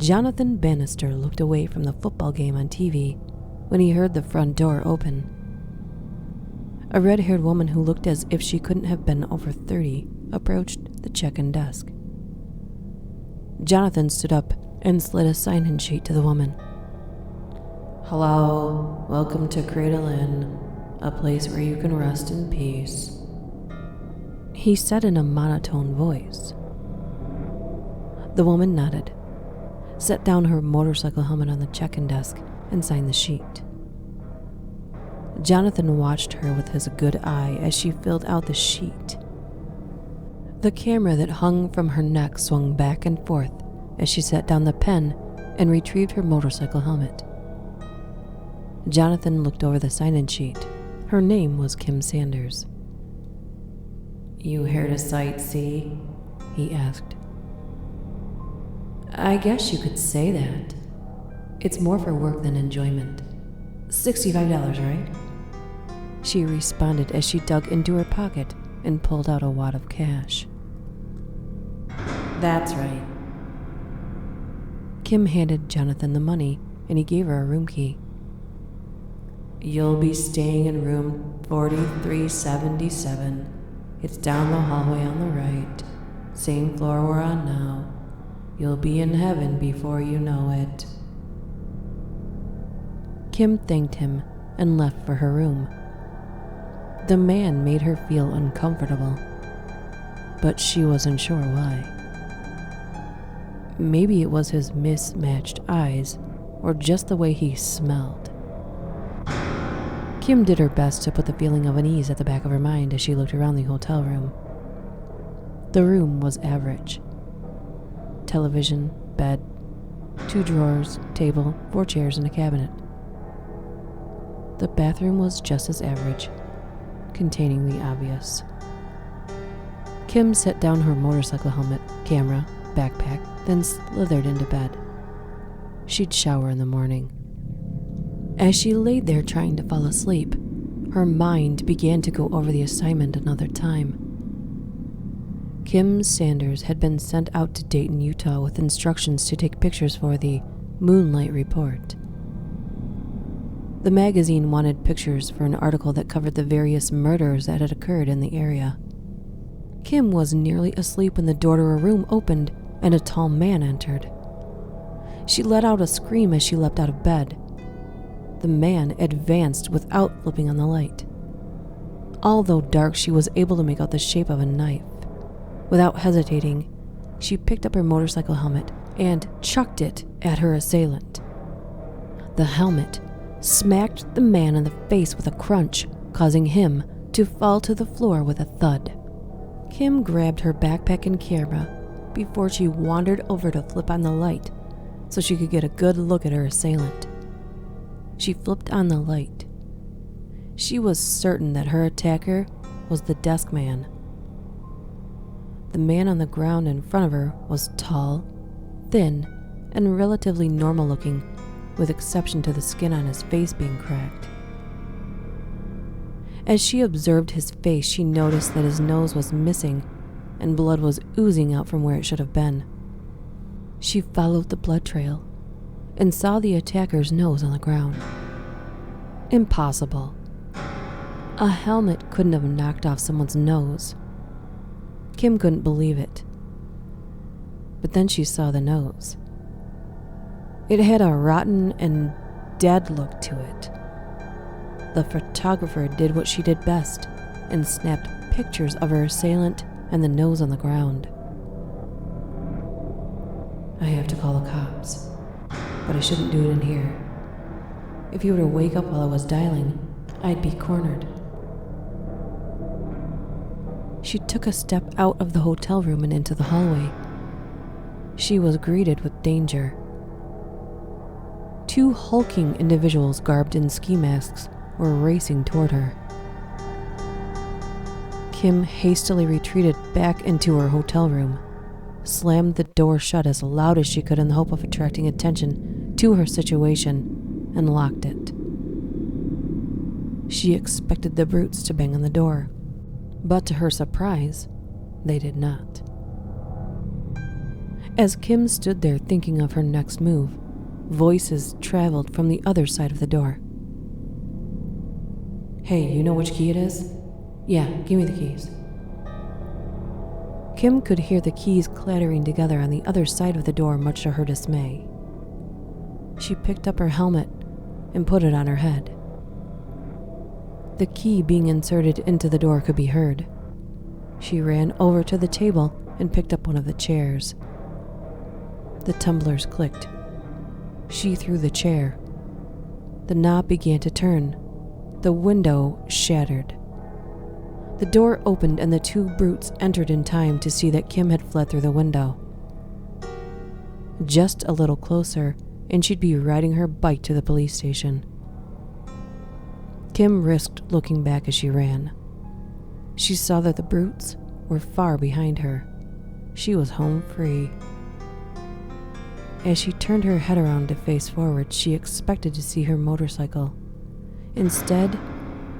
Jonathan Bannister looked away from the football game on TV when he heard the front door open. A red-haired woman who looked as if she couldn't have been over 30 approached the check-in desk. Jonathan stood up and slid a sign-in sheet to the woman. "Hello, welcome to Cradle Inn, a place where you can rest in peace," he said in a monotone voice. The woman nodded, set down her motorcycle helmet on the check-in desk, and signed the sheet. Jonathan watched her with his good eye as she filled out the sheet. The camera that hung from her neck swung back and forth as she set down the pen and retrieved her motorcycle helmet. Jonathan looked over the sign-in sheet. Her name was Kim Sanders. "You here to sightsee?" he asked. "I guess you could say that. It's more for work than enjoyment. $65, right?" she responded as she dug into her pocket and pulled out a wad of cash. "That's right." Kim handed Jonathan the money, and he gave her a room key. "You'll be staying in room 4377. It's down the hallway on the right. Same floor we're on now. You'll be in heaven before you know it." Kim thanked him and left for her room. The man made her feel uncomfortable, but she wasn't sure why. Maybe it was his mismatched eyes, or just the way he smelled. Kim did her best to put the feeling of unease at the back of her mind as she looked around the hotel room. The room was average. Television, bed, 2 drawers, table, 4 chairs, and a cabinet. The bathroom was just as average, containing the obvious. Kim set down her motorcycle helmet, camera, backpack, then slithered into bed. She'd shower in the morning. As she laid there trying to fall asleep, her mind began to go over the assignment another time. Kim Sanders had been sent out to Dayton, Utah with instructions to take pictures for the Moonlight Report. The magazine wanted pictures for an article that covered the various murders that had occurred in the area. Kim was nearly asleep when the door to her room opened and a tall man entered. She let out a scream as she leapt out of bed. The man advanced without flipping on the light. Although dark, she was able to make out the shape of a knife. Without hesitating, she picked up her motorcycle helmet and chucked it at her assailant. The helmet smacked the man in the face with a crunch, causing him to fall to the floor with a thud. Kim grabbed her backpack and camera before she wandered over to flip on the light so she could get a good look at her assailant. She flipped on the light. She was certain that her attacker was the desk man. The man on the ground in front of her was tall, thin, and relatively normal looking, with exception to the skin on his face being cracked. As she observed his face, she noticed that his nose was missing and blood was oozing out from where it should have been. She followed the blood trail and saw the attacker's nose on the ground. Impossible. A helmet couldn't have knocked off someone's nose. Kim couldn't believe it. But then she saw the nose. It had a rotten and dead look to it. The photographer did what she did best and snapped pictures of her assailant and the nose on the ground. "I have to call the cops, but I shouldn't do it in here. If you were to wake up while I was dialing, I'd be cornered." She took a step out of the hotel room and into the hallway. She was greeted with danger. 2 hulking individuals garbed in ski masks were racing toward her. Kim hastily retreated back into her hotel room, slammed the door shut as loud as she could in the hope of attracting attention to her situation, and locked it. She expected the brutes to bang on the door, but to her surprise, they did not. As Kim stood there thinking of her next move, voices traveled from the other side of the door. "Hey, you know which key it is?" "Yeah, give me the keys." Kim could hear the keys clattering together on the other side of the door, much to her dismay. She picked up her helmet and put it on her head. The key being inserted into the door could be heard. She ran over to the table and picked up one of the chairs. The tumblers clicked. She threw the chair. The knob began to turn. The window shattered. The door opened and the two brutes entered in time to see that Kim had fled through the window. Just a little closer, and she'd be riding her bike to the police station. Kim risked looking back as she ran. She saw that the brutes were far behind her. She was home free. As she turned her head around to face forward, she expected to see her motorcycle. Instead,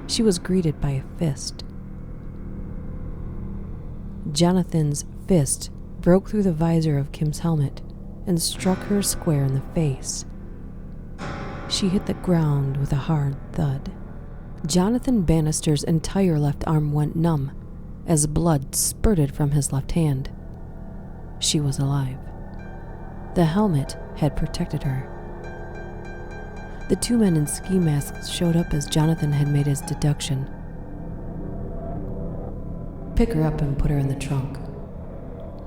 she was greeted by a fist. Jonathan's fist broke through the visor of Kim's helmet and struck her square in the face. She hit the ground with a hard thud. Jonathan Bannister's entire left arm went numb as blood spurted from his left hand. She was alive. The helmet had protected her. The two men in ski masks showed up as Jonathan had made his deduction. "Pick her up and put her in the trunk.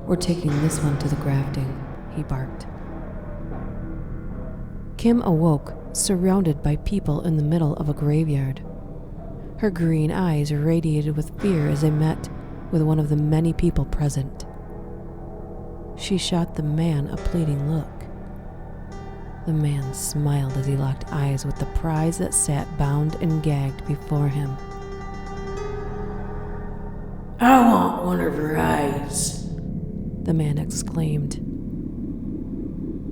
We're taking this one to the grafting," he barked. Kim awoke, surrounded by people in the middle of a graveyard. Her green eyes radiated with fear as they met with one of the many people present. She shot the man a pleading look. The man smiled as he locked eyes with the prize that sat bound and gagged before him. "I want one of her eyes," the man exclaimed.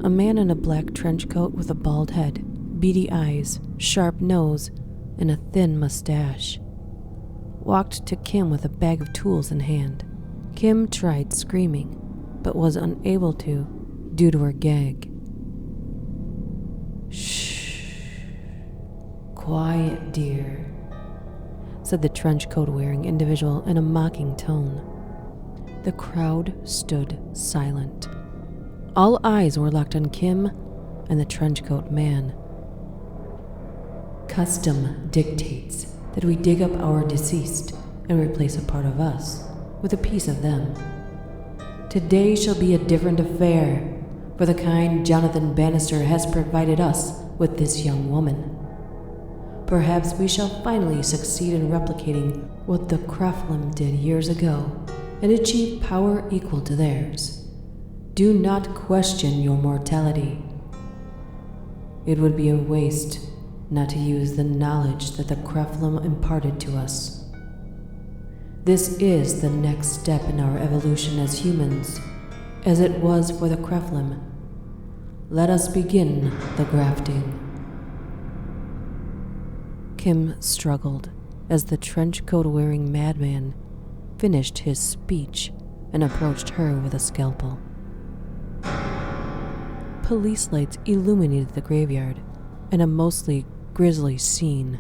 A man in a black trench coat with a bald head, beady eyes, sharp nose, and a thin mustache walked to Kim with a bag of tools in hand. Kim tried screaming, but was unable to due to her gag. "Shh. Quiet, dear," said the trench coat wearing individual in a mocking tone. The crowd stood silent. All eyes were locked on Kim and the trench coat man. "Custom dictates that we dig up our deceased and replace a part of us with a piece of them. Today shall be a different affair, for the kind Jonathan Bannister has provided us with this young woman. Perhaps we shall finally succeed in replicating what the Creflim did years ago and achieve power equal to theirs. Do not question your mortality. It would be a waste not to use the knowledge that the Creflim imparted to us. This is the next step in our evolution as humans, as it was for the Creflim. Let us begin the grafting." Kim struggled as the trench coat wearing madman finished his speech and approached her with a scalpel. Police lights illuminated the graveyard and a mostly grisly scene.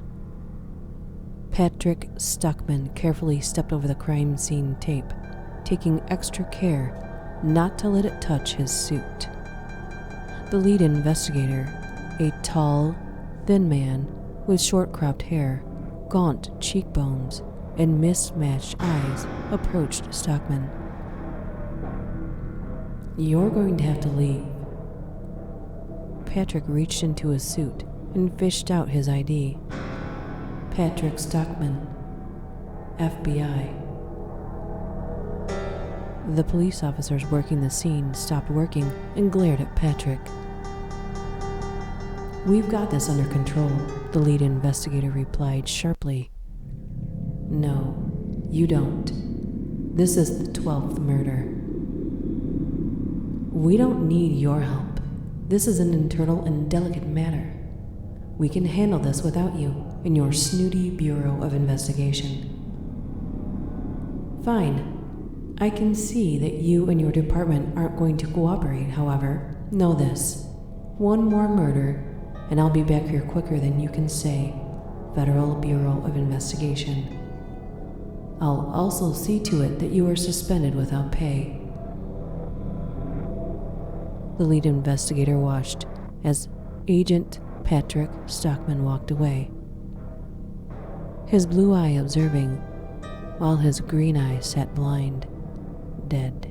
Patrick Stuckman carefully stepped over the crime scene tape, taking extra care not to let it touch his suit. The lead investigator, a tall, thin man with short cropped hair, gaunt cheekbones, and mismatched eyes, approached Stockman. "You're going to have to leave." Patrick reached into his suit and fished out his ID. "Patrick Stockman, FBI." The police officers working the scene stopped working and glared at Patrick. "We've got this under control," the lead investigator replied sharply. "No, you don't. This is the 12th murder. We don't need your help. This is an internal and delicate matter. We can handle this without you and your snooty Bureau of Investigation." "Fine. I can see that you and your department aren't going to cooperate, however. Know this. One more murder, and I'll be back here quicker than you can say. Federal Bureau of Investigation. I'll also see to it that you are suspended without pay. The lead investigator watched as Agent Patrick Stockman walked away, his blue eye observing, while his green eye sat blind, dead.